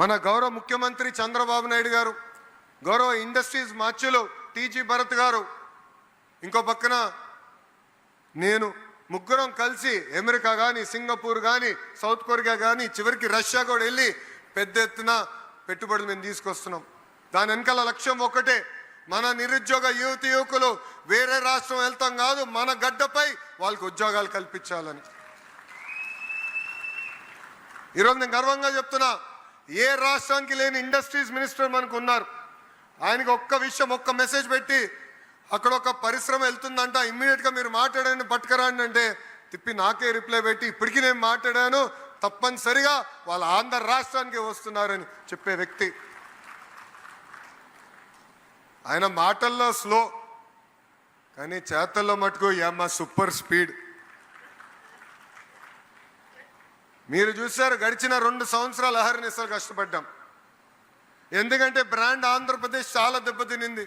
మన గౌరవ ముఖ్యమంత్రి చంద్రబాబు నాయుడు గారు, గౌరవ ఇండస్ట్రీస్ మార్చులు టీజీ భరత్ గారు, ఇంకో పక్కన నేను, ముగ్గురం కలిసి అమెరికా కానీ, సింగపూర్ కానీ, సౌత్ కొరియా కానీ, చివరికి రష్యా కూడా వెళ్ళి పెద్ద ఎత్తున పెట్టుబడులు మేము తీసుకొస్తున్నాం. దాని వెనకాల లక్ష్యం ఒకటే, మన నిరుద్యోగ యువకులు వేరే రాష్ట్రం వెళ్తాం కాదు, మన గడ్డపై వాళ్ళకి ఉద్యోగాలు కల్పించాలని. ఈరోజు నేను గర్వంగా చెప్తున్నా, ఏ రాష్ట్రానికి లేని ఇండస్ట్రీస్ మినిస్టర్ మనకు ఉన్నారు. ఆయనకి ఒక్క విషయం, ఒక్క మెసేజ్ పెట్టి అక్కడ ఒక పరిశ్రమ వెళ్తుందంట, ఇమ్మీడియట్గా మీరు మాట్లాడండి, పట్టుకరాండి అంటే తిప్పి నాకే రిప్లై పెట్టి ఇప్పటికీ నేను మాట్లాడాను, తప్పనిసరిగా వాళ్ళ ఆంధ్ర రాష్ట్రానికి వస్తున్నారని చెప్పే వ్యక్తి. ఆయన మాటల్లో స్లో, కానీ చేతల్లో మటుకు మా సూపర్ స్పీడ్. మీరు చూశారు, గడిచిన 2 సంవత్సరాలు అహర్నిశలు కష్టపడ్డాం. ఎందుకంటే బ్రాండ్ ఆంధ్రప్రదేశ్ చాలా దెబ్బతినింది.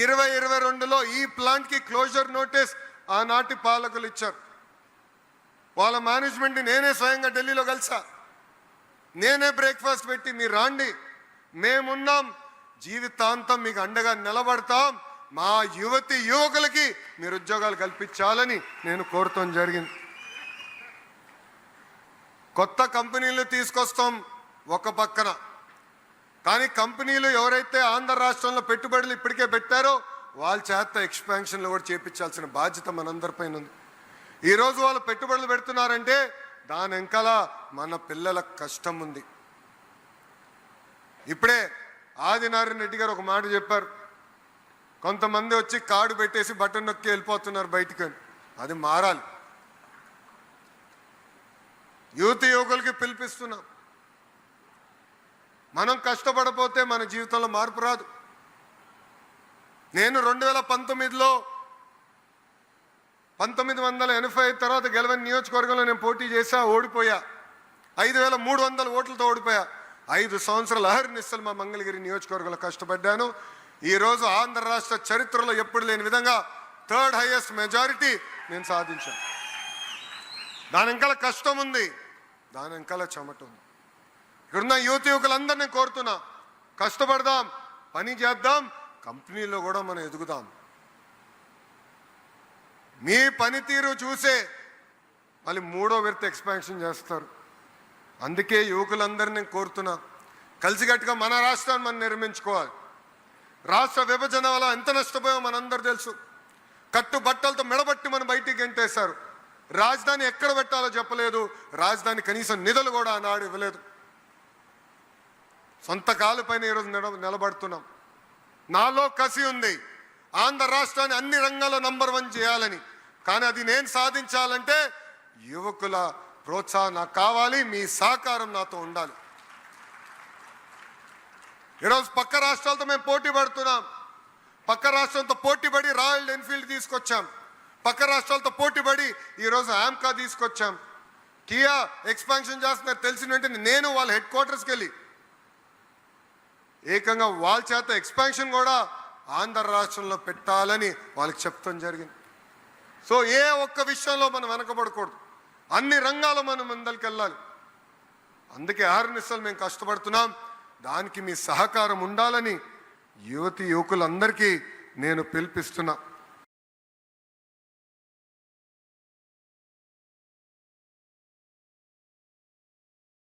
2022లో ఈ ప్లాంట్కి క్లోజర్ నోటీస్ ఆనాటి పాలకులు ఇచ్చారు. వాళ్ళ మేనేజ్మెంట్ని నేనే స్వయంగా ఢిల్లీలో కలిసా. నేనే బ్రేక్ఫాస్ట్ పెట్టి మీరు రాండి, మేమున్నాం, జీవితాంతం మీకు అండగా నిలబడతాం, మా యువకులకి మీరు ఉద్యోగాలు కల్పించాలని నేను కోరటం జరిగింది. కొత్త కంపెనీలు తీసుకొస్తాం ఒక పక్కన, కానీ కంపెనీలు ఎవరైతే ఆంధ్ర రాష్ట్రంలో పెట్టుబడులు ఇప్పటికే పెట్టారో వాళ్ళ చేత ఎక్స్పాన్షన్లు కూడా చేపించాల్సిన బాధ్యత మనందరిపైన ఉంది. ఈరోజు వాళ్ళు పెట్టుబడులు పెడుతున్నారంటే దాని వెనకాల మన పిల్లల కష్టం ఉంది. ఇప్పుడే ఆదినారాయణ రెడ్డి గారు ఒక మాట చెప్పారు, కొంతమంది వచ్చి కార్డు పెట్టేసి బటన్ నొక్కి వెళ్ళిపోతున్నారు బయటికి. అది మారాలి. యువకులకి పిలిపిస్తున్నాం, మనం కష్టపడపోతే మన జీవితంలో మార్పు రాదు. నేను 2019లో 1985 తర్వాత గెలవని నియోజకవర్గంలో నేను పోటీ చేశా, ఓడిపోయా. 5300 ఓట్లతో ఓడిపోయా. 5 సంవత్సరాలు అహర్నిశలు మా మంగళగిరి నియోజకవర్గంలో కష్టపడ్డాను. ఈరోజు ఆంధ్ర రాష్ట్ర చరిత్రలో ఎప్పుడు లేని విధంగా 3rd హైయెస్ట్ మెజారిటీ నేను సాధించాను. దాని వెనకాల కష్టం ఉంది, దాని వెనకాల చెమట ఉంది. ఇక్కడున్న యువకులందరినీ కోరుతున్నా, కష్టపడదాం, పని చేద్దాం, కంపెనీలో కూడా మనం ఎదుగుదాం. మీ పనితీరు చూసే మళ్ళీ 3వ విడత ఎక్స్పాన్షన్ చేస్తారు. అందుకే యువకులందరినీ కోరుతున్నా, కలిసికట్టుగా మన రాష్ట్రాన్ని మనం నిర్మించుకోవాలి. రాష్ట్ర విభజన వల్ల ఎంత నష్టపోయామో మనందరూ తెలుసు. కట్టుబట్టలతో మెడబట్టి మనం బయటికి గెంటేశారు. రాజధాని ఎక్కడ పెట్టాలో చెప్పలేదు, రాజధాని కనీసం నిధులు కూడా ఆనాడు ఇవ్వలేదు. సొంత కాలుపైన ఈరోజు నిలబడుతున్నాం. నాలో కసి ఉంది, ఆంధ్ర రాష్ట్రాన్ని అన్ని రంగాల్లో నంబర్ 1 చేయాలని. కానీ అది నేను సాధించాలంటే యువకుల ప్రోత్సాహం నాకు కావాలి, మీ సహకారం నాతో ఉండాలి. ఈరోజు పక్క రాష్ట్రాలతో మేము పోటీ పడుతున్నాం. పక్క రాష్ట్రంతో పోటీపడి రాయల్ ఎన్ఫీల్డ్ తీసుకొచ్చాం. పక్క రాష్ట్రాలతో పోటీపడి ఈరోజు ఆమ్కా తీసుకొచ్చాం. కియా ఎక్స్పాన్షన్ చేస్తున్నారు తెలిసిన వెంటనే నేను వాళ్ళ హెడ్ క్వార్టర్స్కి వెళ్ళి ఏకంగా వాళ్ళ చేత ఎక్స్పాన్షన్ కూడా ఆంధ్ర రాష్ట్రంలో పెట్టాలని వాళ్ళకి చెప్తాం జరిగింది. సో ఏ ఒక్క విషయంలో మనం వెనకబడకూడదు, అన్ని రంగాల్లో మనం ముందరికి వెళ్ళాలి. అందుకే అహర్నిశలు మేము కష్టపడుతున్నాం. దానికి మీ సహకారం ఉండాలని యువకులందరికీ నేను పిలిపిస్తున్నా.